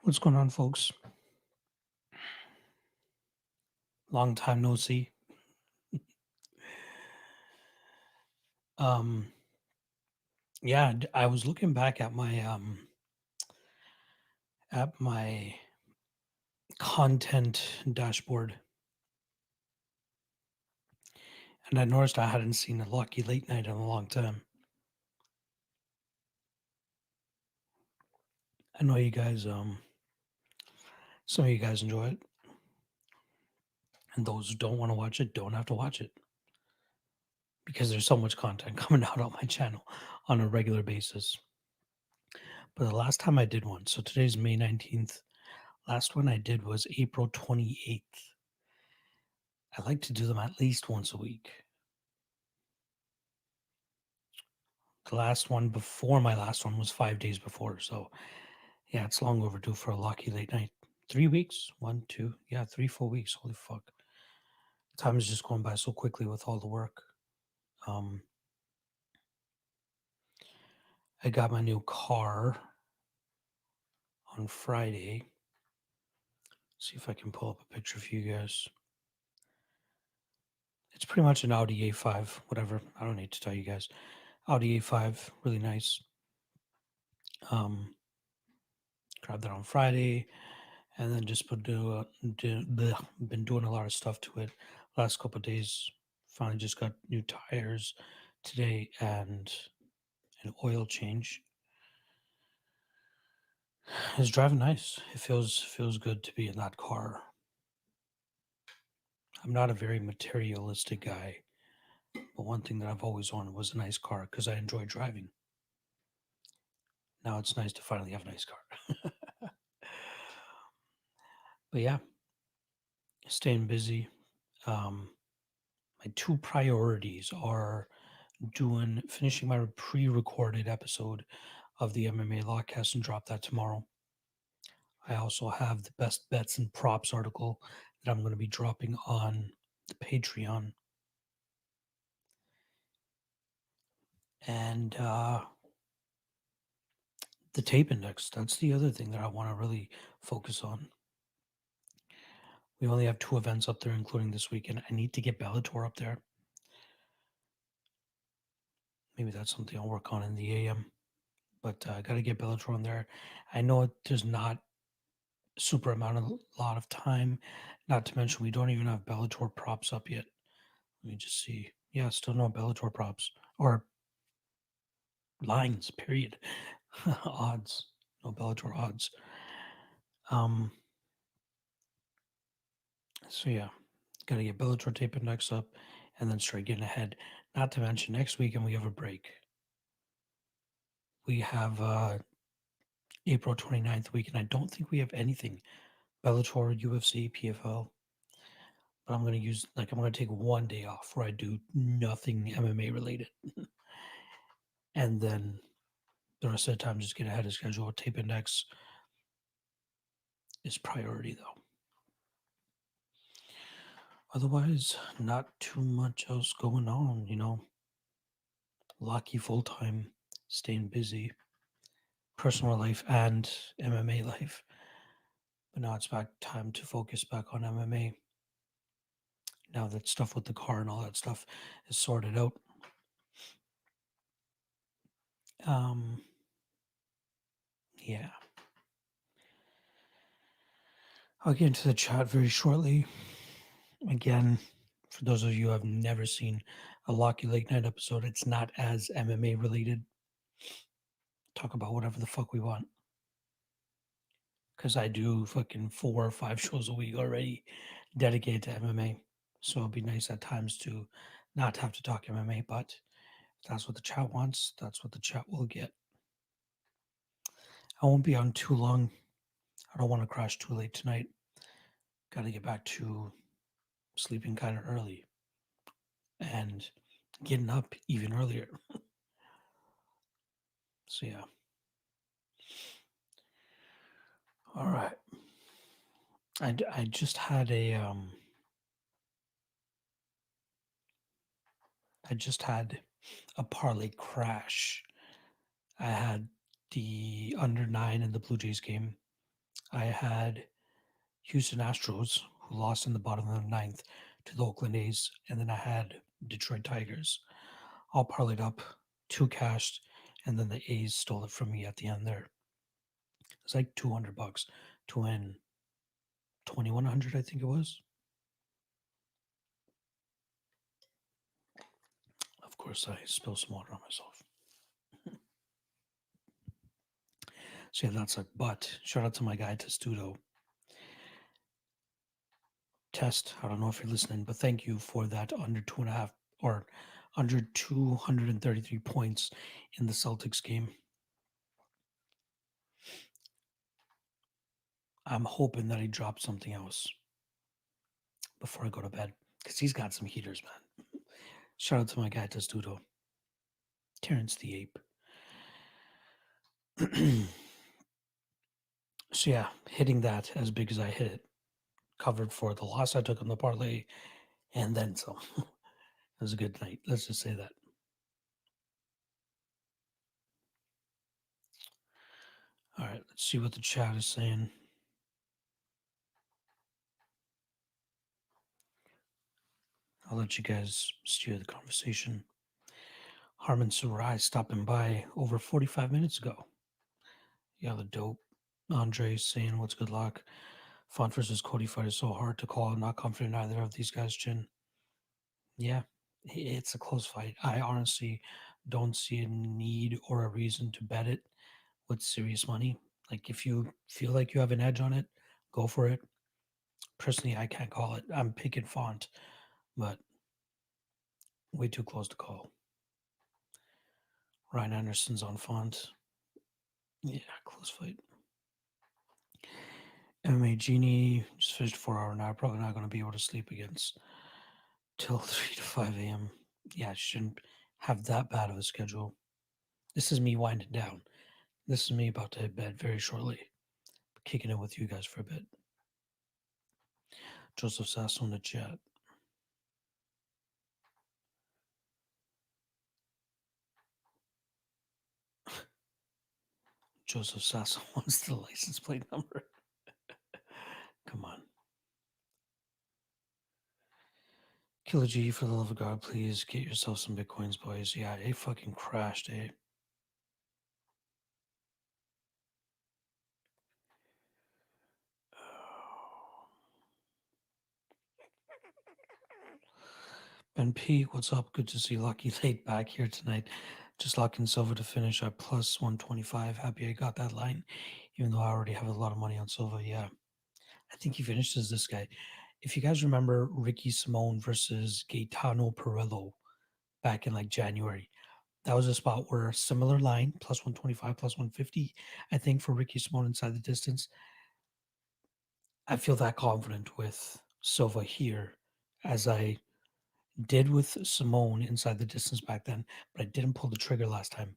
What's going on, folks? Long time no see. Um, yeah, I was looking back at my content dashboard, and I noticed I hadn't seen a Locky late night in a long time. I know you guys, some of you guys enjoy it, and those who don't want to watch it don't have to watch it because there's so much content coming out on my channel on a regular basis. But the last time I did one, so today's May 19th. Last one I did was April 28th. I like to do them at least once a week. The last one before my last one was 5 days before, so, yeah, it's long overdue for a Locky late night. 3 weeks? 1, 2, yeah, 3 full weeks, holy fuck. Time is just going by so quickly with all the work. Um, I got my new car on Friday. See if I can pull up a picture for you guys. It's pretty much an Audi A5, whatever, I don't need to tell you guys. Audi A5, really nice. Grabbed that on Friday, and then just been doing a lot of stuff to it last couple of days. Finally, just got new tires today and an oil change. It's driving nice. It feels good to be in that car. I'm not a very materialistic guy, but one thing that I've always wanted was a nice car because I enjoy driving. Now it's nice to finally have a nice car. But yeah, staying busy. My two priorities are finishing my pre-recorded episode of the MMA Lockcast and drop that tomorrow. I also have the best bets and props article that I'm going to be dropping on the Patreon. And the tape index, that's the other thing that I want to really focus on. We only have 2 events up there, including this weekend. I need to get Bellator up there. Maybe that's something I'll work on in the AM. But I got to get Bellator on there. I know there's not super lot of time. Not to mention, we don't even have Bellator props up yet. Let me just see. Yeah, still no Bellator props or lines. Period. Odds. No Bellator odds. Um. So yeah, gotta get Bellator tape index up, and then start getting ahead. Not to mention, next weekend we have a break. We have April 29th weekend. I don't think we have anything Bellator, UFC, PFL. But I'm gonna take one day off where I do nothing MMA related, and then the rest of the time just get ahead of schedule. Tape index is priority though. Otherwise, not too much else going on. Lucky full time, staying busy, personal life and MMA life. But now it's back time to focus back on MMA. Now that stuff with the car and all that stuff is sorted out. Um, yeah. I'll get into the chat very shortly. Again, for those of you who have never seen a Locky Late Night episode, it's not as MMA related. Talk about whatever the fuck we want. Because I do fucking 4 or 5 shows a week already dedicated to MMA. So it'd be nice at times to not have to talk MMA, but if that's what the chat wants, that's what the chat will get. I won't be on too long. I don't want to crash too late tonight. Got to get back to sleeping kind of early and getting up even earlier. So yeah. All right. I just had a parlay crash. I had the under 9 in the Blue Jays game, I had Houston Astros, who lost in the bottom of the ninth to the Oakland A's, and then I had Detroit Tigers, all parlayed up, two cashed, and then the A's stole it from me at the end there. It's like $200 to win 2,100, I think it was. Of course, I spilled some water on myself. So yeah, that's a but. Shout out to my guy Testudo. Test. I don't know if you're listening, but thank you for that under 2.5 or under 233 points in the Celtics game. I'm hoping that he drops something else before I go to bed because he's got some heaters, man. Shout out to my guy Testudo. Terrence the Ape. So yeah, hitting that as big as I hit it. Covered for the loss I took on the parlay and then some. It was a good night. Let's just say that. All right, let's see what the chat is saying. I'll let you guys steer the conversation. Harmon Sarai stopping by over 45 minutes ago. Yeah, the dope. Andre saying, what's good luck? Font versus Cody fight is so hard to call. I'm not confident in either of these guys, Chin. Yeah, it's a close fight. I honestly don't see a need or a reason to bet it with serious money. Like, if you feel like you have an edge on it, go for it. Personally, I can't call it. I'm picking Font, but way too close to call. Ryan Anderson's on Font. Yeah, close fight. MMA Genie just finished 4 hour now. Probably not going to be able to sleep against till 3 to 5 a.m. Yeah, I shouldn't have that bad of a schedule. This is me winding down. This is me about to hit bed very shortly. Kicking it with you guys for a bit. Joseph Sasso in the chat. Joseph Sasso wants the license plate number. Come on. Killer G, for the love of God, please get yourself some Bitcoins, boys. Yeah, it fucking crashed, eh? Ben P, what's up? Good to see Lucky late back here tonight. Just locking Silva to finish at plus 125. Happy I got that line, even though I already have a lot of money on Silva. Yeah, I think he finished as this guy. If you guys remember Ricky Simone versus Gaetano Perillo back in like January, that was a spot where a similar line, plus 125, plus 150, I think, for Ricky Simone inside the distance. I feel that confident with Silva here as I did with Simone inside the distance back then, but I didn't pull the trigger last time.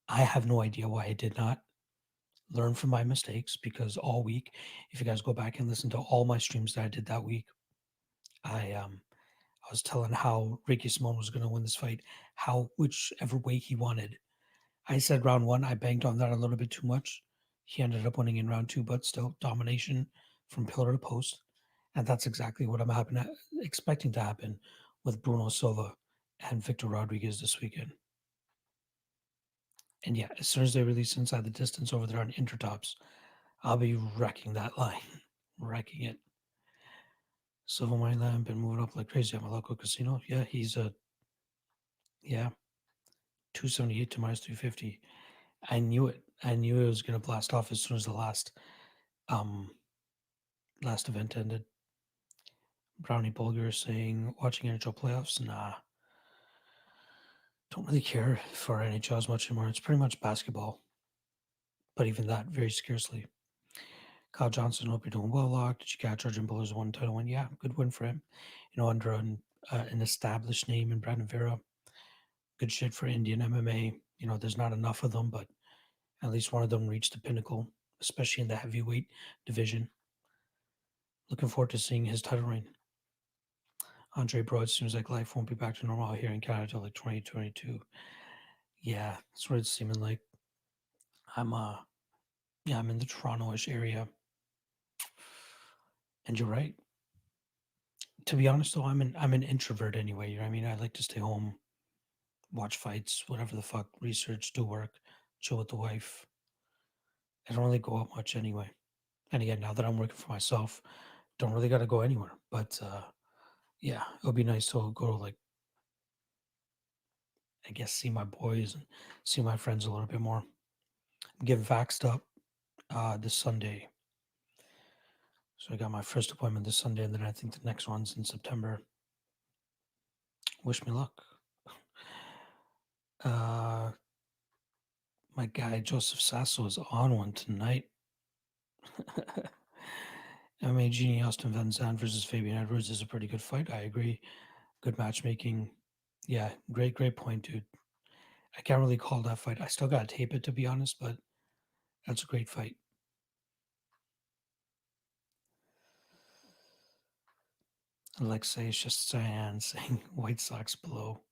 I have no idea why I did not learn from my mistakes because all week, if you guys go back and listen to all my streams that I did that week, I was telling how Ricky Simone was going to win this fight, how whichever way he wanted. I said round one, I banked on that a little bit too much. He ended up winning in round two, but still domination from pillar to post. And that's exactly what I'm expecting to happen with Bruno Silva and Victor Rodriguez this weekend. And yeah, as soon as they release Inside the Distance over there on Intertops, I'll be wrecking that line, wrecking it. Silva Money Line been moving up like crazy at my local casino. Yeah, he's 278 to minus 350. I knew it. I knew it was going to blast off as soon as the last event ended. Brownie Bulger saying, watching NHL playoffs? Nah. Don't really care for NHL as much anymore. It's pretty much basketball. But even that, very scarcely. Kyle Johnson, hope you're doing well, Lock. Did you catch Arjun Buller's one title win? Yeah, good win for him. Under an established name in Brandon Vera. Good shit for Indian MMA. There's not enough of them, but at least one of them reached the pinnacle, especially in the heavyweight division. Looking forward to seeing his title reign. Andre Broad seems like life won't be back to normal here in Canada until like 2022. Yeah, that's what it's seeming like. I'm Yeah, I'm in the Toronto-ish area, and you're right. To be honest, though, I'm an introvert anyway. You know what I mean? I like to stay home, watch fights, whatever the fuck, research, do work, chill with the wife. I don't really go out much anyway. And again, now that I'm working for myself, don't really got to go anywhere. But yeah, it would be nice to go to like, I guess, see my boys and see my friends a little bit more. Get vaxxed up this Sunday. So I got my first appointment this Sunday, and then I think the next one's in September. Wish me luck. Uh, my guy Joseph Sasso is on one tonight. MMA Genie Austin Van Zandt versus Fabian Edwards is a pretty good fight. I agree. Good matchmaking. Yeah, great point, dude. I can't really call that fight. I still gotta tape it to be honest, but that's a great fight. Alexei Shestayan saying White Sox blow.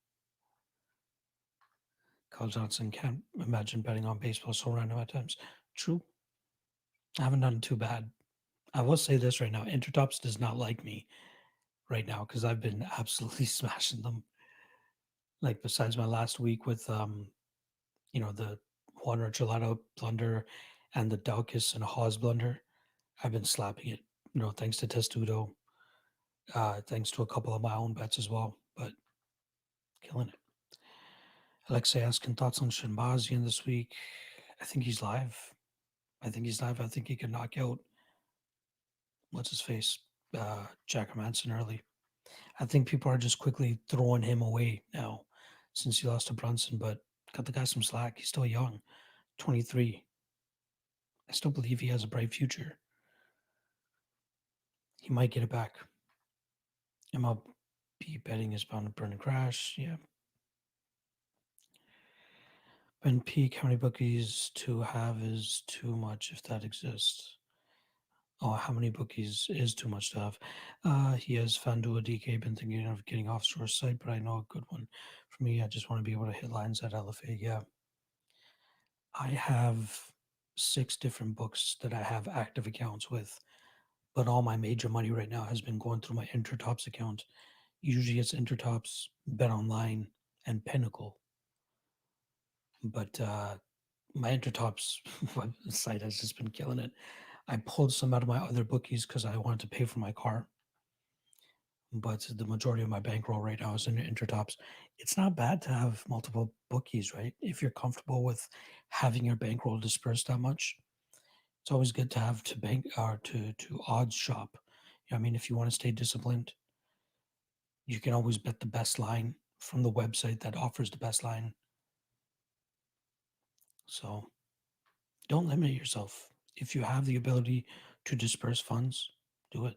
Carl Johnson can't imagine betting on baseball so random at times. True. I haven't done too bad. I will say this right now. Intertops does not like me right now because I've been absolutely smashing them. Like besides my last week with the Juan Gelato blunder and the Daukus and Hawes blunder, I've been slapping it. Thanks to Testudo, thanks to a couple of my own bets as well, but killing it. Alexei asking thoughts on Shinbazian this week. I think he's live. I think he's live. I think he can knock out what's his face, Jack Manson early. I think people are just quickly throwing him away now since he lost to Brunson, but cut the guy some slack. He's still young, 23. I still believe he has a bright future. He might get it back. MLB betting is bound to burn and crash. Yeah. Ben Peak, how many bookies to have is too much if that exists. Oh, how many bookies is too much to have? He has FanDuel DK. Been thinking of getting off source site, but I know a good one. For me, I just want to be able to hit lines at LFA. Yeah. I have 6 different books that I have active accounts with, but all my major money right now has been going through my Intertops account. Usually it's Intertops, BetOnline, and Pinnacle. But my Intertops site has just been killing it. I pulled some out of my other bookies because I wanted to pay for my car, but the majority of my bankroll right now is in Intertops. It's not bad to have multiple bookies, right? If you're comfortable with having your bankroll dispersed that much, it's always good to have to bank or to odds shop. I mean, if you want to stay disciplined, you can always bet the best line from the website that offers the best line. So don't limit yourself. If you have the ability to disperse funds, do it.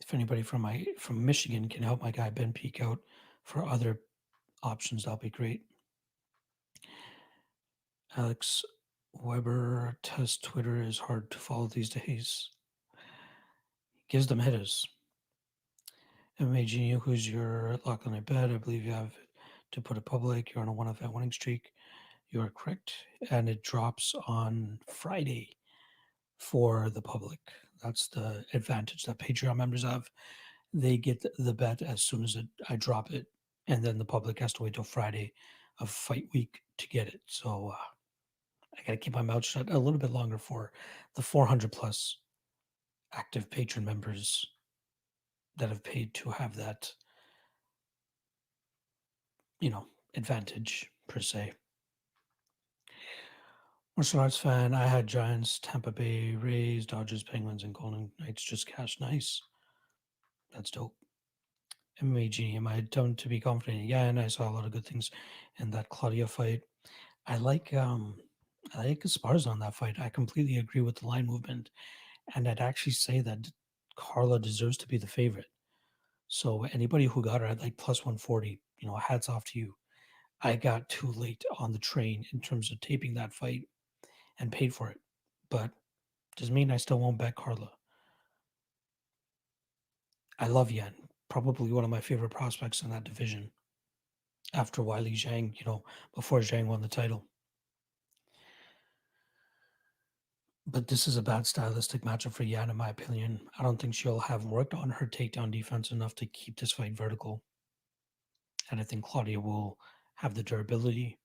If anybody from Michigan can help my guy Ben Peak out for other options, that'll be great. Alex Weber test Twitter is hard to follow these days. Gives them hitters. MMA who's your lock on a bet? I believe you have to put it public. You're on a one event winning streak. You are correct. And it drops on Friday for the public. That's the advantage that Patreon members have. They get the bet as soon as I drop it, and then the public has to wait till Friday of fight week to get it. So I got to keep my mouth shut a little bit longer for the 400 plus active patron members that have paid to have that, advantage per se. Martial arts fan, I had Giants, Tampa Bay Rays, Dodgers, Penguins, and Golden Knights just cash. Nice. That's dope. MMA am I done to be confident again? I saw a lot of good things in that Claudia fight. I like Esparza on that fight. I completely agree with the line movement, and I'd actually say that Carla deserves to be the favorite. So anybody who got her at like plus 140, hats off to you. I got too late on the train in terms of taping that fight and paid for it, but doesn't mean I still won't bet Carla. I love Yan, probably one of my favorite prospects in that division after Wiley Zhang, before Zhang won the title. But this is a bad stylistic matchup for Yan, in my opinion. I don't think she'll have worked on her takedown defense enough to keep this fight vertical. And I think Claudia will have the durability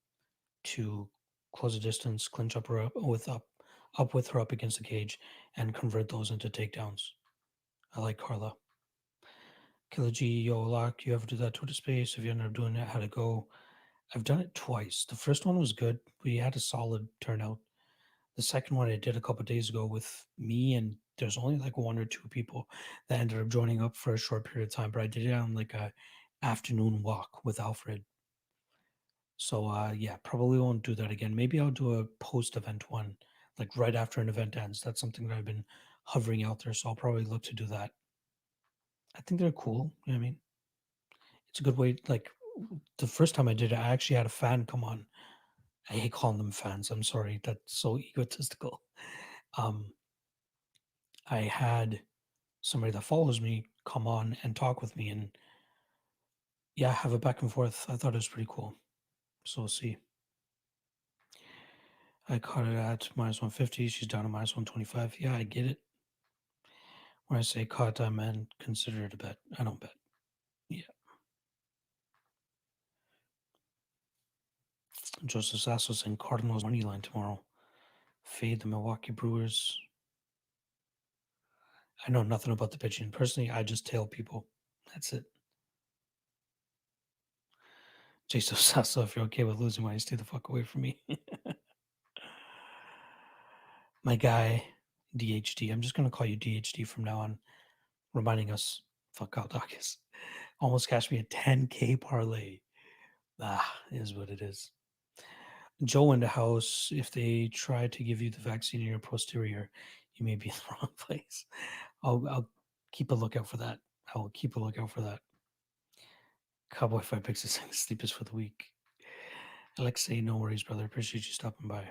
to close the distance, clinch up with her up against the cage, and convert those into takedowns. I like Carla. Killer G, yo, Lock, you ever do that Twitter space? If you ended up doing it, how'd it go? I've done it twice. The first one was good. We had a solid turnout. The second one I did a couple days ago with me, and there's only like one or two people that ended up joining up for a short period of time. But I did it on like a afternoon walk with Alfred. So yeah, probably won't do that again. Maybe I'll do a post event one, like right after an event ends. That's something that I've been hovering out there. So I'll probably look to do that. I think they're cool. You know what I mean? It's a good way. Like the first time I did it, I actually had a fan come on. I hate calling them fans. I'm sorry. That's so egotistical. Um, I had somebody that follows me come on and talk with me and yeah, have a back and forth. I thought it was pretty cool. So we'll see. I caught it at minus 150. She's down to minus 125. Yeah, I get it. When I say caught, I meant consider it a bet. I don't bet. Yeah. Joseph Sasso saying Cardinals money line tomorrow. Fade the Milwaukee Brewers. I know nothing about the pitching. Personally, I just tail people. That's it. Joseph Sasso, if you're okay with losing money, stay the fuck away from me. My guy, DHD. I'm just going to call you DHD from now on, reminding us, fuck out, Dawkins. Almost cashed me a 10K parlay. Is what it is. Joe in the house, if they try to give you the vaccine in your posterior, you may be in the wrong place. I'll keep a lookout for that. I will keep a lookout for that. Cowboy Fight Picks is saying sleepers for the week. Alexei, no worries, brother. Appreciate you stopping by.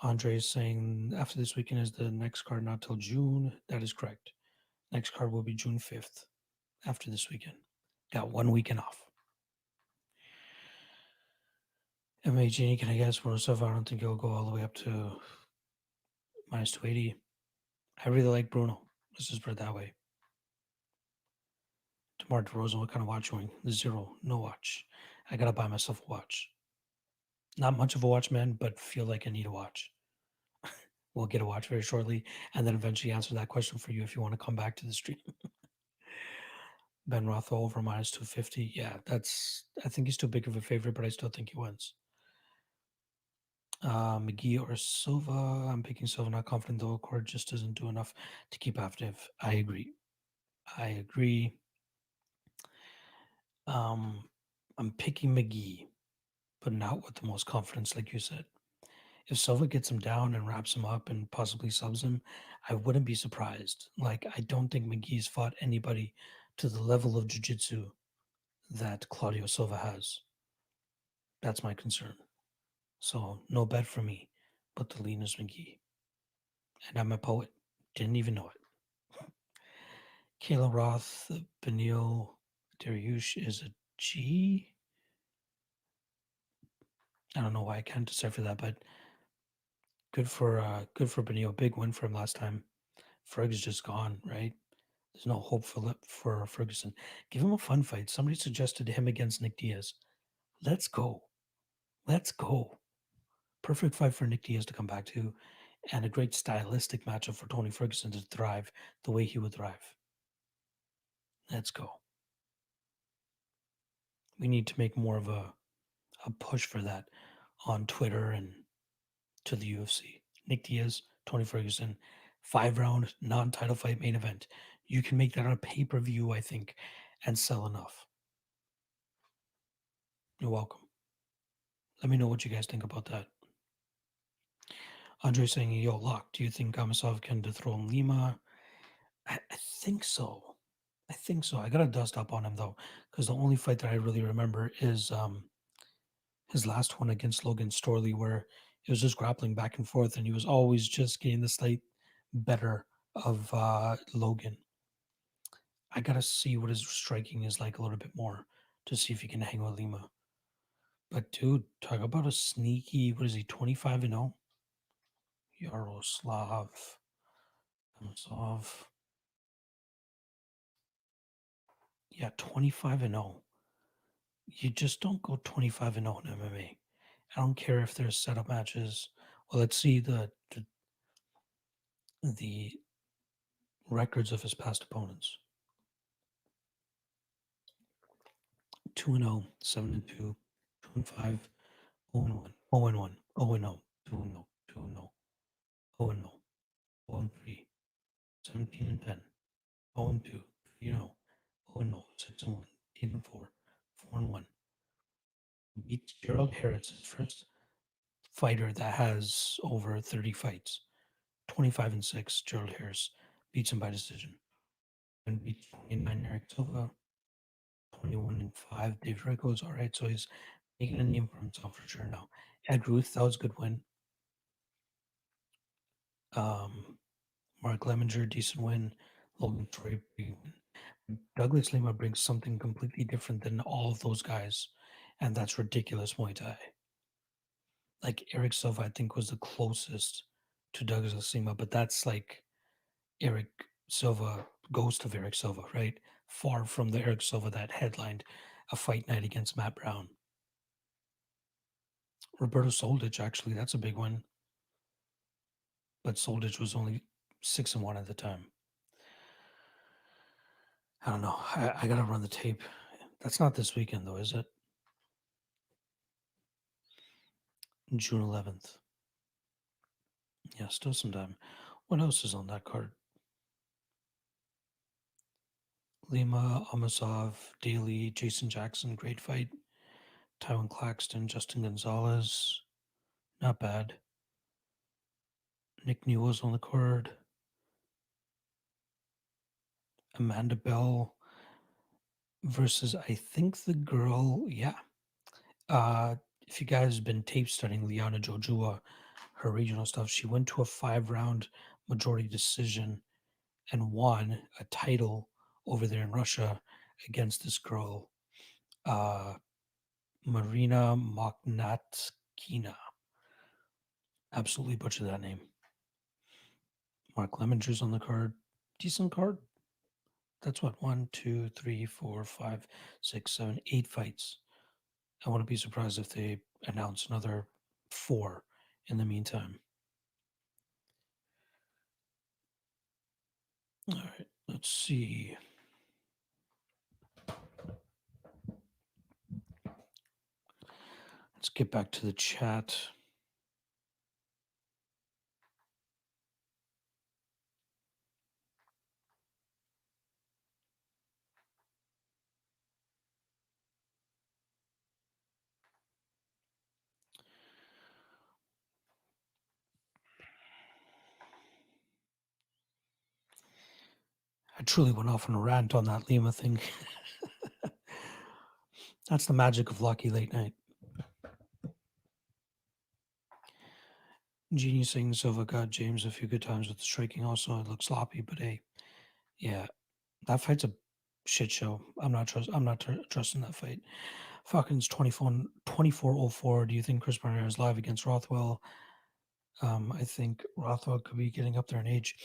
Andre is saying after this weekend is the next card, not till June. That is correct. Next card will be June 5th after this weekend. Got 1 weekend off. MAG, can I guess? Morozov, I don't think he'll go all the way up to minus 280. I really like Bruno. Let's just put it that way. DeMar DeRozan, what kind of watch are you wearing? Zero. No watch. I gotta buy myself a watch. Not much of a watch, man, but feel like I need a watch. We'll get a watch very shortly, and then eventually answer that question for you if you want to come back to the stream. Ben Rothwell over minus 250. Yeah, I think he's too big of a favorite, but I still think he wins. McGee or Silva. I'm picking Silva, not confident though. Cord just doesn't do enough to keep active. I agree. I'm picking McGee, but not with the most confidence, like you said. If Silva gets him down and wraps him up and possibly subs him, I wouldn't be surprised. Like, I don't think McGee's fought anybody to the level of jiu-jitsu that Claudio Silva has. That's my concern. So, no bet for me, but the lean is McGee. And I'm a poet. Didn't even know it. Kayla Roth, Benil Dariush is a G. I don't know why I can't decipher that, but good for Benil. Big win for him last time. Ferg is just gone, right? There's no hope for Ferguson. Give him a fun fight. Somebody suggested him against Nick Diaz. Let's go. Let's go. Perfect fight for Nick Diaz to come back to, and a great stylistic matchup for Tony Ferguson to thrive the way he would thrive. Let's go. We need to make more of a push for that on Twitter and to the UFC. Nick Diaz, Tony Ferguson, 5-round non-title fight main event. You can make that on a pay-per-view, I think, and sell enough. You're welcome. Let me know what you guys think about that. Andre saying, yo, Lock, do you think Kamisov can dethrone Lima? I think so. I think so. I got to dust up on him, though, because the only fight that I really remember is his last one against Logan Storley, where it was just grappling back and forth, and he was always just getting the slight better of Logan. I got to see what his striking is like a little bit more to see if he can hang with Lima. But, dude, talk about a sneaky, what is he, 25-0? Yaroslav Kamisov. Yeah, 25-0. You just don't go 25-0 in MMA. I don't care if there's setup matches. Well, let's see the records of his past opponents. 2-0, 7-2, 2-5, 0-1, 0-1, 0-0, 2-0, 2-0, 0-0, 0-3, 17-10, 0-2, 3-0, 0-0, 6-1, 8-4, 4-1. Beats Gerald Harris, his first fighter that has over 30 fights. 25-6, Gerald Harris beats him by decision. And beats 29 Eric Silva, 21-5 Dave Rickles. All right, so he's making a name for himself for sure now. Ed Ruth, that was a good win. Mark Lemminger, decent win. Logan Troy, big win. Douglas Lima brings something completely different than all of those guys, and that's ridiculous Muay Thai. Like Eric Silva, I think was the closest to Douglas Lima, but that's like Eric Silva, ghost of Eric Silva, right? Far from the Eric Silva that headlined a fight night against Matt Brown. Roberto Soldic, actually, that's a big one. But Soldic was only 6-1 at the time. I don't know. I gotta run the tape. That's not this weekend though, is it? June 11th. Yeah, still some time. What else is on that card? Lima, Amasov, Daly, Jason Jackson, great fight. Tywin Claxton, Justin Gonzalez, not bad. Nick Newell's on the card. Amanda Bell versus, I think, the girl. Yeah. If you guys have been tape studying Liana Jojua, her regional stuff, she went to a 5-round majority decision and won a title over there in Russia against this girl, uh, Marina Moknatkina. Absolutely butchered that name. Mark Leminger's on the card. Decent card. That's what, 1, 2, 3, 4, 5, 6, 7, 8 fights. I wouldn't be surprised if they announce another 4 in the meantime. All right, let's see. Let's get back to the chat. I truly went off on a rant on that Lima thing. That's the magic of Locky late night. Genie saying Silva got James a few good times with the striking. Also, it looks sloppy, but hey, yeah, that fight's a shit show. I'm not trusting that fight. Falcons 24-04. Do you think Chris Brenner is live against Rothwell? I think Rothwell could be getting up there in age.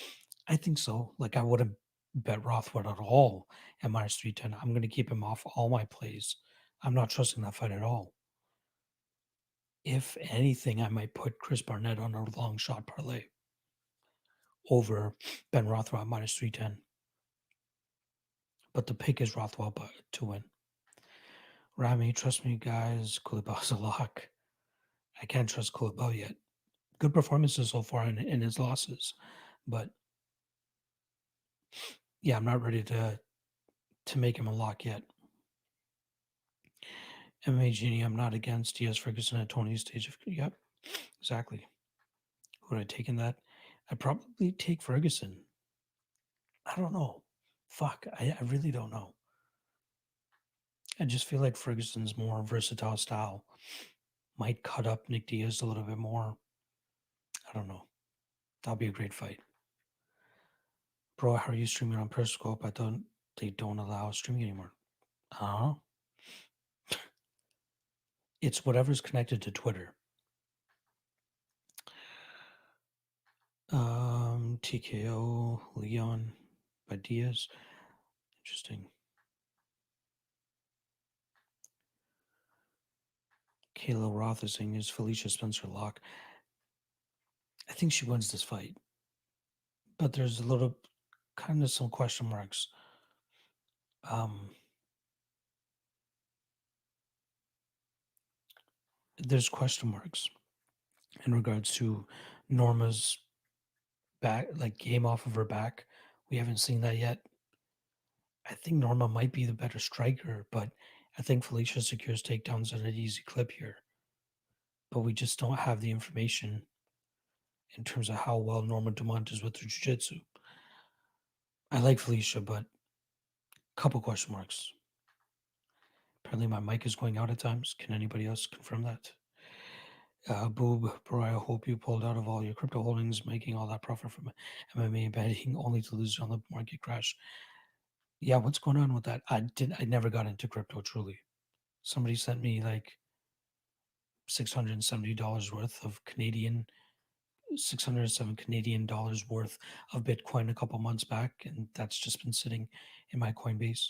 I think so. Like I wouldn't bet Rothwell at all at minus 310. I'm going to keep him off all my plays. I'm not trusting that fight at all. If anything, I might put Chris Barnett on a long shot parlay over Ben Rothwell at minus 310. But the pick is Rothwell to win. Rami, trust me, guys. Koulibaly's a lock. I can't trust Koulibaly yet. Good performances so far in his losses. But yeah, I'm not ready to make him a lock yet. MMA Genie, I'm not against Diaz Ferguson at Tony's stage of. Yep, exactly. Would I take in that? I'd probably take Ferguson. I don't know. Fuck, I really don't know. I just feel like Ferguson's more versatile style. Might cut up Nick Diaz a little bit more. I don't know. That'll be a great fight. Bro, how are you streaming on Periscope? They don't allow streaming anymore. Huh? It's whatever's connected to Twitter. TKO Leon by Diaz. Interesting. Kayla Roth is saying is Felicia Spencer lock. I think she wins this fight, but there's a little kind of some question marks. There's question marks in regards to Norma's back, like game off of her back. We haven't seen that yet. I think Norma might be the better striker, but I think Felicia secures takedowns at an easy clip here. But we just don't have the information in terms of how well Norma Dumont is with her jiu-jitsu. I like Felicia, but a couple question marks. Apparently my mic is going out at times. Can anybody else confirm that? Boob, bro, I hope you pulled out of all your crypto holdings, making all that profit from MMA betting only to lose on the market crash. Yeah, what's going on with that? I never got into crypto truly. Somebody sent me like $670 worth of Canadian, 607 Canadian dollars worth of Bitcoin a couple months back, and that's just been sitting in my Coinbase.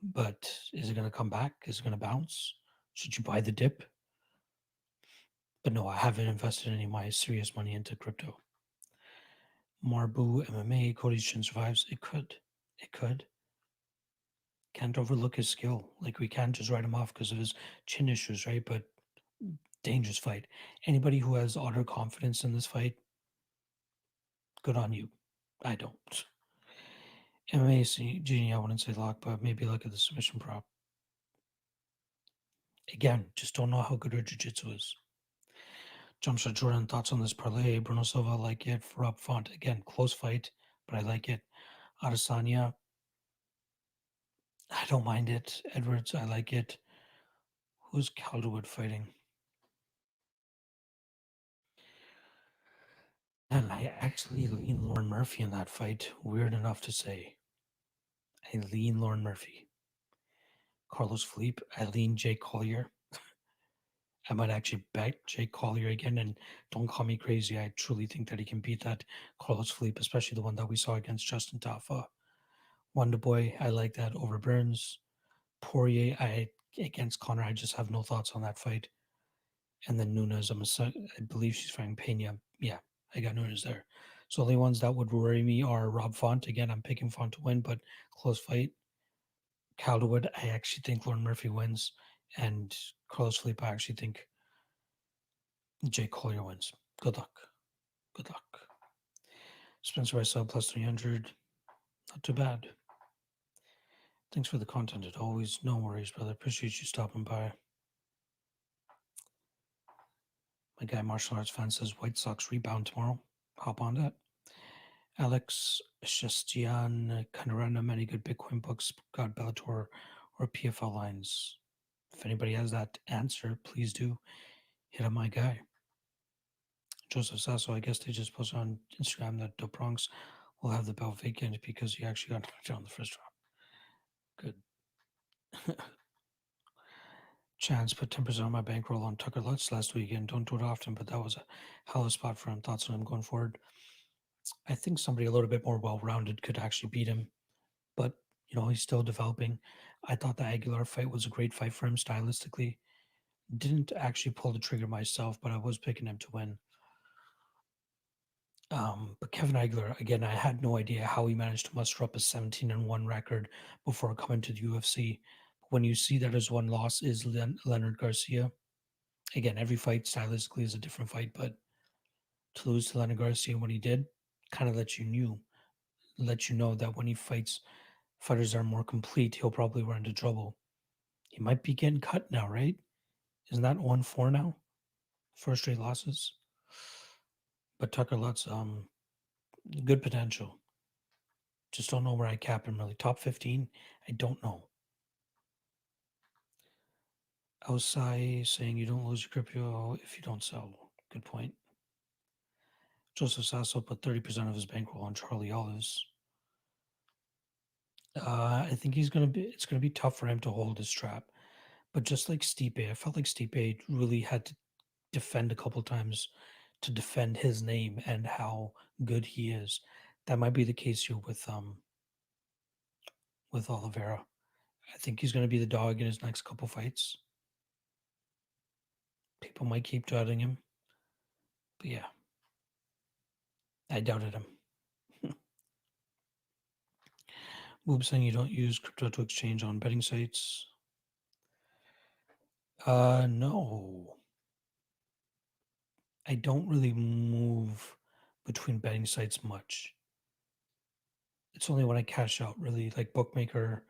But is it going to come back? Is it going to bounce? Should you buy the dip? But no, I haven't invested any of my serious money into crypto. Marbu MMA, Cody Shin survives. It could. It could. Can't overlook his skill. Like, we can't just write him off because of his chin issues, right? But dangerous fight. Anybody who has utter confidence in this fight, good on you. I don't. MMA Genie, I wouldn't say lock, but maybe look at the submission prop. Again, just don't know how good her jiu-jitsu is. Jumpshot Jordan, thoughts on this parlay? Bruno Silva, like it for up front. Again, close fight, but I like it. Adesanya, I don't mind it. Edwards, I like it. Who's Calderwood fighting? And I actually lean Lauren Murphy in that fight. Weird enough to say. I lean Lauren Murphy. Carlos Felipe, I lean Jake Collier. I might actually bet Jake Collier again, and don't call me crazy. I truly think that he can beat that Carlos Felipe, especially the one that we saw against Justin Tafa. Wonder Boy, I like that over Burns. Poirier, against Connor, I just have no thoughts on that fight. And then Nunes, I believe she's fighting Pena. Yeah, I got Nunes there. So the only ones that would worry me are Rob Font. Again, I'm picking Font to win, but close fight. Calderwood, I actually think Lauren Murphy wins. And Carlos Felipe, I actually think Jake Collier wins. Good luck. Good luck. Spencer I saw plus 300. Not too bad. Thanks for the content as always. No worries, brother. Appreciate you stopping by. My guy Martial Arts fan says White Sox rebound tomorrow. Hop on that. Alex Shastian Kanarana, many good Bitcoin books, got Bellator or PFL lines. If anybody has that answer, please do hit up my guy. Joseph Sasso, I guess they just posted on Instagram that the Bronx will have the belt vacant because he actually got knocked out in the first round. Good. Chance put 10% on my bankroll on Tucker Lutz last weekend. Don't do it often, but that was a hell of a spot for him. Thoughts on him going forward? I think somebody a little bit more well-rounded could actually beat him, but he's still developing. I thought the Aguilar fight was a great fight for him stylistically. Didn't actually pull the trigger myself, but I was picking him to win. But Kevin Aguilar, again, I had no idea how he managed to muster up a 17-1 record before coming to the UFC. But when you see that his one loss is Leonard Garcia, again, every fight stylistically is a different fight, but to lose to Leonard Garcia when he did, kind of let you know that when he fights fighters that are more complete, he'll probably run into trouble. He might be getting cut now, right? Isn't that 1-4 now? 4 straight losses. But Tucker Lutz, good potential. Just don't know where I cap him really. Top 15, I don't know. Outside saying you don't lose your crypto if you don't sell. Good point. Joseph Sasso put 30% of his bankroll on Charlie Olives. I think it's gonna be tough for him to hold his trap. But just like Stipe, I felt like Stipe really had to defend a couple times to defend his name and how good he is. That might be the case here with Oliveira. I think he's going to be the dog in his next couple fights. People might keep doubting him, but yeah, I doubted him. Boop saying you don't use crypto to exchange on betting sites. No. I don't really move between betting sites much. It's only when I cash out, really, like Bookmaker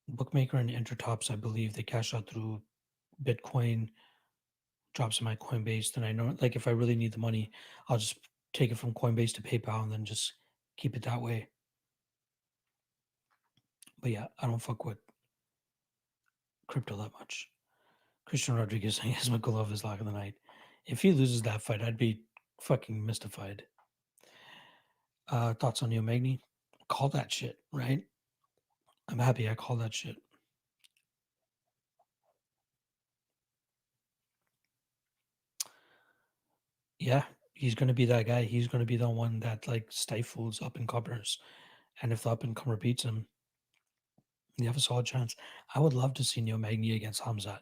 and Intertops, I believe they cash out through Bitcoin, drops in my Coinbase. Then I know, like, if I really need the money, I'll just take it from Coinbase to PayPal and then just keep it that way. But yeah, I don't fuck with crypto that much. Christian Rodriguez saying Ismagulov is lock of the night. If he loses that fight, I'd be fucking mystified. Thoughts on Neil Magny? Call that shit, right? I'm happy I called that shit. Yeah, he's gonna be that guy. He's gonna be the one that like stifles up and comers. And if the up and comer beats him, you have a solid chance. I would love to see Neil Magny against Hamzat.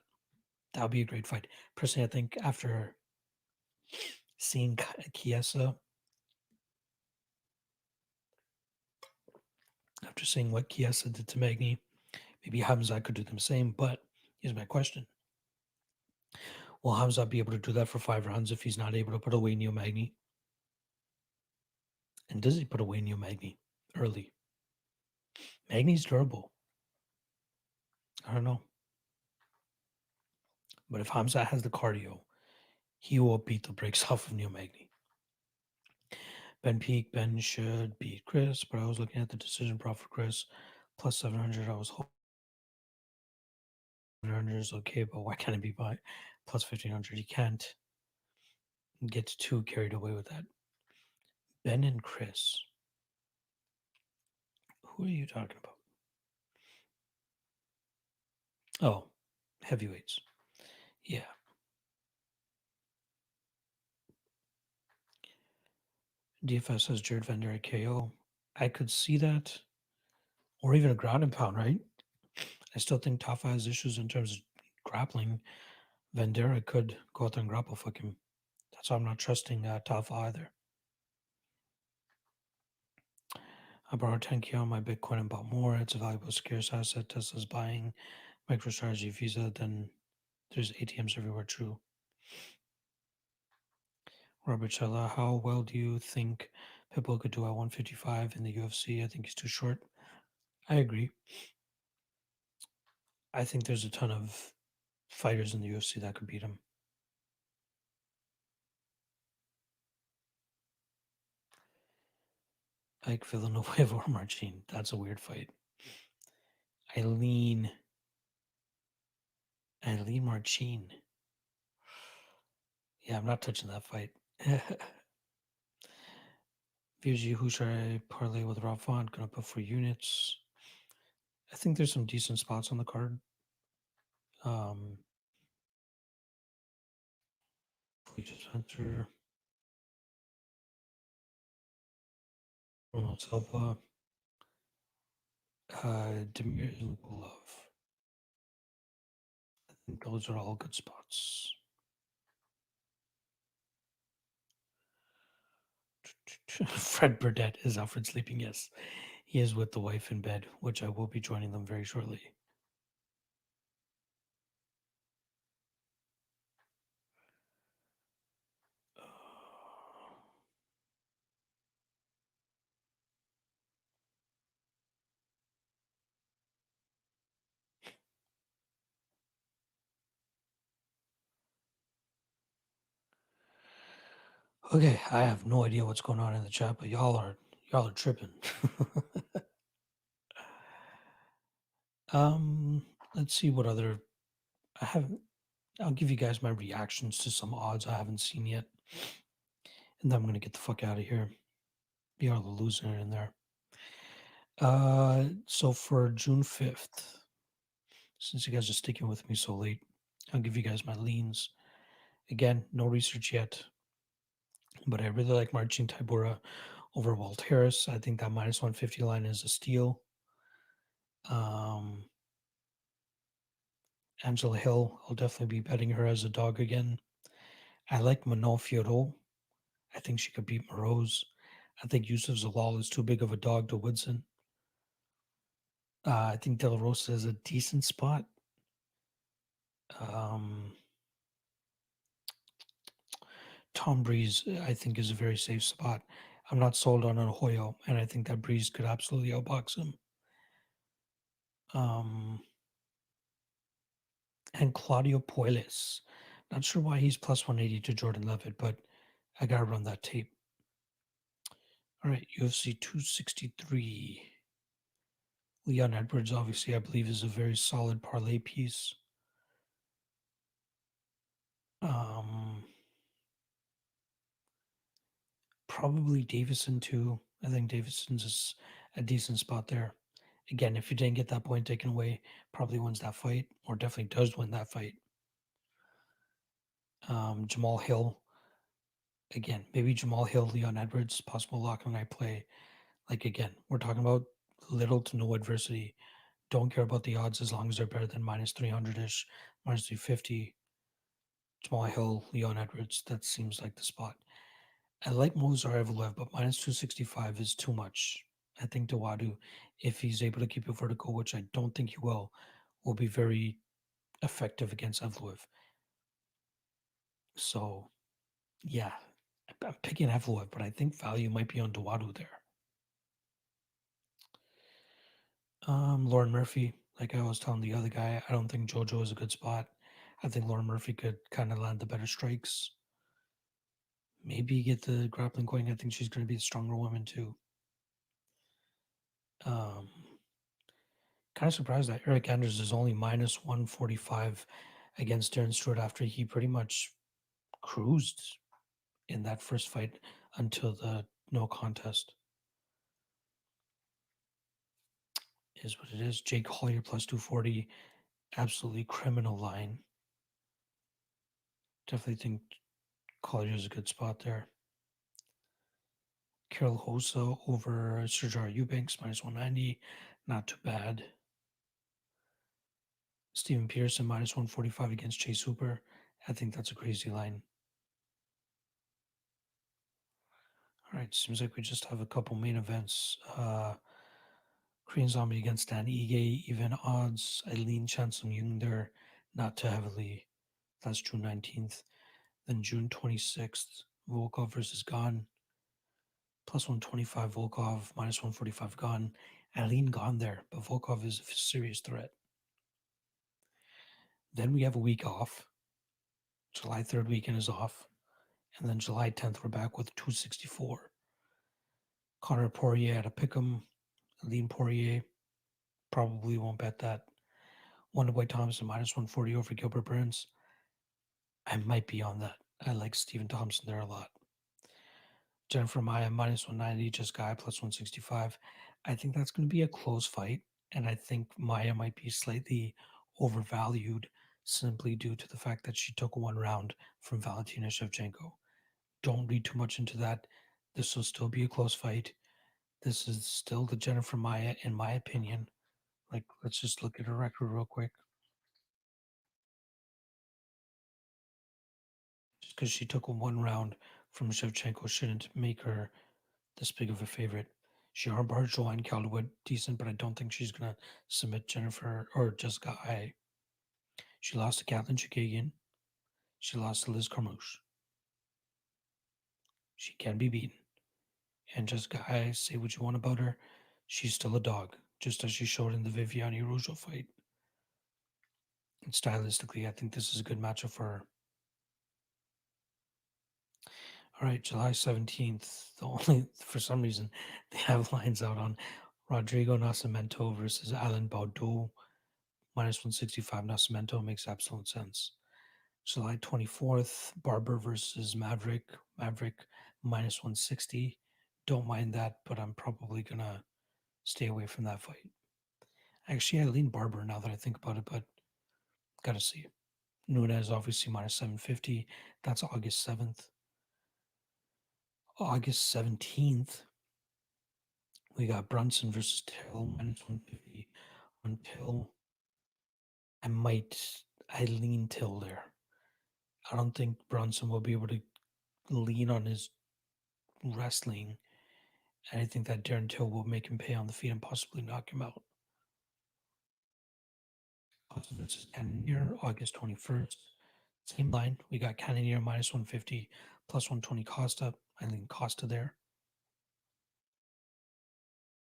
That would be a great fight. Personally, I think after seeing Chiesa, after seeing what Chiesa did to Magny, maybe Hamzat could do the same. But here's my question: will Hamzat be able to do that for 5 rounds if he's not able to put away Neil Magny? And does he put away Neil Magny early? Magny's durable. I don't know. But if Hamzat has the cardio, he will beat the brakes off of Neil Magny. Ben should beat Chris, but I was looking at the decision prop for Chris. Plus 700, I was hoping 700 is okay, but why can't it be by plus 1500? He can't get too carried away with that. Ben and Chris. Who are you talking about? Oh, heavyweights. Yeah. DFS has Jared Van Der at KO. I could see that. Or even a ground and pound, right? I still think Tafa has issues in terms of grappling. Vandera could go out there and grapple fuck him. That's why I'm not trusting Tafa either. I borrowed 10K on my Bitcoin and bought more. It's a valuable, scarce asset. Tesla's buying MicroStrategy, Visa. Then there's ATMs everywhere. True. Robert Chella, how well do you think Pitbull could do at 155 in the UFC? I think he's too short. I agree. I think there's a ton of fighters in the UFC that could beat him. Like Villanueva or Marcin. That's a weird fight. Eileen Marcin. Yeah, I'm not touching that fight. VG, who should I parlay with Rob Font? Gonna put 4 units. I think there's some decent spots on the card. Center. Ronald Silva. Demir Love. I think those are all good spots. Fred Burdett is Alfred sleeping. Yes, he is with the wife in bed, which I will be joining them very shortly. Okay, I have no idea what's going on in the chat, but y'all are tripping. Let's see what other I haven't. I'll give you guys my reactions to some odds I haven't seen yet, and then I'm gonna get the fuck out of here. Be all the loser in there. So for June 5th, since you guys are sticking with me so late, I'll give you guys my leans. Again, no research yet. but I really like Marcin Tybura over Walt Harris. I think that minus 150 line is a steal. Um, Angela Hill, I'll definitely be betting her as a dog again. I like Manon Fiorot. I think she could beat Moroz. I think Yusuf Zalal is too big of a dog to Woodson. I think De La Rosa is a decent spot. Um, Tom Breeze, I think, is a very safe spot. I'm not sold on Arroyo, and I think that Breeze could absolutely outbox him. And Claudio Puelles. Not sure why he's plus 180 to Jordan Levitt, but I got to run that tape. All right, UFC 263. Leon Edwards, obviously, I believe, is a very solid parlay piece. Probably Davison, too. I think Davison's is a decent spot there. Again, if you didn't get that point taken away, probably wins that fight, or definitely does win that fight. Jamal Hill, again, maybe Jamal Hill, Leon Edwards, possible lock and night play. Like, again, we're talking about little to no adversity. Don't care about the odds as long as they're better than minus 300 ish, minus 350. Jamal Hill, Leon Edwards, that seems like the spot. I like Mozar Evelev, but minus 265 is too much. I think Dawadu, if he's able to keep it vertical, which I don't think he will be very effective against Evloev. So, yeah, I'm picking Evloev, but I think value might be on Dawadu there. Lauren Murphy, like I was telling the other guy, I don't think JoJo is a good spot. I think Lauren Murphy could kind of land the better strikes. Maybe get the grappling going. I think she's going to be a stronger woman too. Um, Kind of surprised that Eric Anders is only minus 145 against Darren Stewart after he pretty much cruised in that first fight until the no contest. Is what it is. Jake Collier plus 240, absolutely criminal line. Definitely think Collier is a good spot there. Carol Hosa over Sergio Eubanks minus 190, not too bad. Steven Pearson minus 145 against Chase Hooper. I think that's a crazy line. All right, seems like we just have a couple main events. Korean Zombie against Dan Ige, even odds. Eileen Chansung Jung there, not too heavily. That's June 19th. Then June 26th, Volkov versus Gon. Plus 125 Volkov, minus 145 Gon. Eileen Gon there, but Volkov is a serious threat. Then we have a week off. July 3rd weekend is off. And then July 10th, we're back with 264. Connor Poirier at a pick'em. Eileen Poirier, probably won't bet that. Wonderboy Thompson minus 140 over Gilbert Burns. I might be on that. I like Stephen Thompson there a lot. Jennifer Maia minus 190, just Guy plus 165. I think that's going to be a close fight. And I think Maia might be slightly overvalued simply due to the fact that she took one round from Valentina Shevchenko. Don't read too much into that. This will still be a close fight. This is still the Jennifer Maia, in my opinion. Like, let's just look at her record real quick. Just because she took one round from Shevchenko shouldn't make her this big of a favorite. She armbarred Joanne Calderwood decent, but I don't think she's going to submit Jennifer or Jessica Ai. She lost to Kathleen Chikagian. She lost to Liz Carmouche. She can be beaten. And Jessica Ai, say what you want about her, she's still a dog, just as she showed in the Viviane Araujo fight. And stylistically, I think this is a good matchup for her. All right, July 17th. The only, for some reason, they have lines out on Rodrigo Nascimento versus Alan Baudot. Minus 165 Nascimento makes absolute sense. July 24th, Barber versus Maverick. Maverick minus 160. Don't mind that, but I'm probably going to stay away from that fight. Actually, I lean Barber now that I think about it, but got to see. Nunes obviously minus 750. That's August 7th. August 17th, we got Brunson versus Till, -150 on Till. I lean Till there. I don't think Brunson will be able to lean on his wrestling. And I think that Darren Till will make him pay on the feet and possibly knock him out. Austin versus Cannonier, August 21st. Same line. We got Cannonier -150, +120 Costa. I lean Costa there.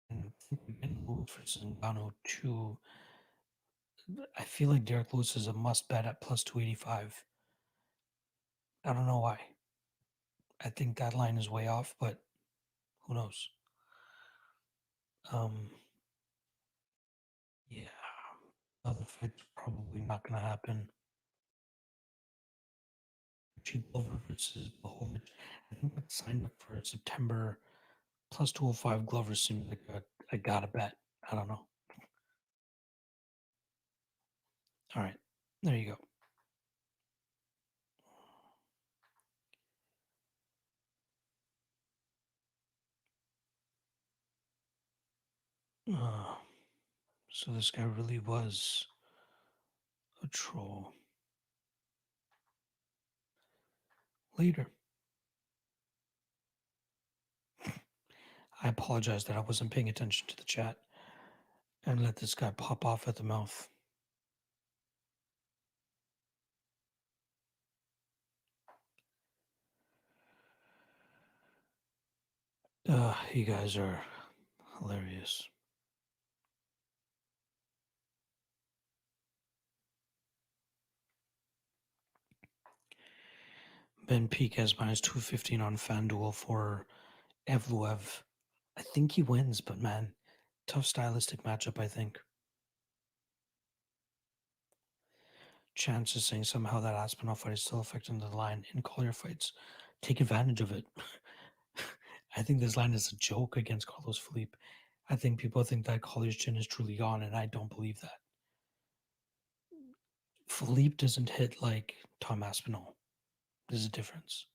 And I think we get Lewis versus Ngannou 2. I feel like Derek Lewis is a must bet at +285. I don't know why. I think that line is way off, but who knows? Um, yeah, other fight's probably not going to happen. Glover versus Blachowicz. I think that's signed up for September. +205 Glover seems like I got to bet. I don't know. All right, there you go. So this guy really was a troll. Later. I apologize that I wasn't paying attention to the chat and let this guy pop off at the mouth. You guys are hilarious. Ben Piquez -215 on FanDuel for Evloev. I think he wins, but man, tough stylistic matchup, I think. Chance is saying somehow that Aspinall fight is still affecting the line in Collier fights. Take advantage of it. I think this line is a joke against Carlos Felipe. I think people think that Collier's chin is truly gone, and I don't believe that. Felipe doesn't hit like Tom Aspinall. There's a difference.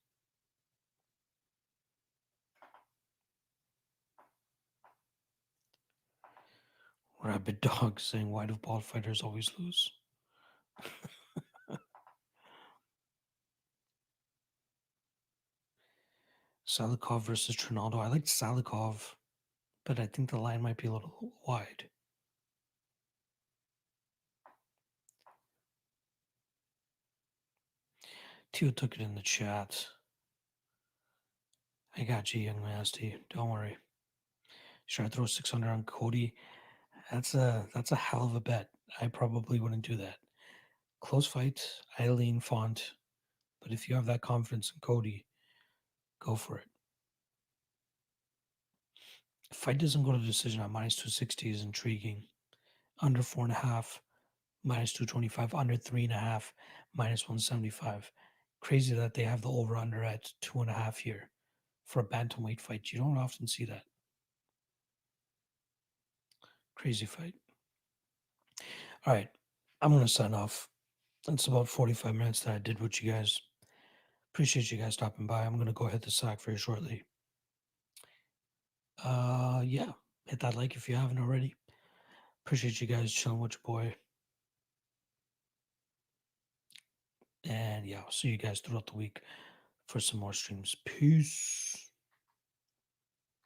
Rabid Dog saying, why do ball fighters always lose? Salikov versus Trinaldo. I liked Salikov, but I think the line might be a little wide. Tio took it in the chat. I got you, Young Nasty. Don't worry. Should I throw 600 on Cody? That's a hell of a bet. I probably wouldn't do that. Close fight. I lean Font, but if you have that confidence in Cody, go for it. Fight doesn't go to decision at -260 is intriguing. Under 4.5, -225. Under 3.5, -175. Crazy that they have the over under at 2.5 here for a bantamweight fight. You don't often see that. Crazy fight. All right, I'm gonna sign off. It's about 45 minutes that I did with you guys. Appreciate you guys stopping by. I'm gonna go hit the sack very shortly. Yeah, hit that like if you haven't already. Appreciate you guys chilling with your boy. And yeah, I'll see you guys throughout the week for some more streams. Peace.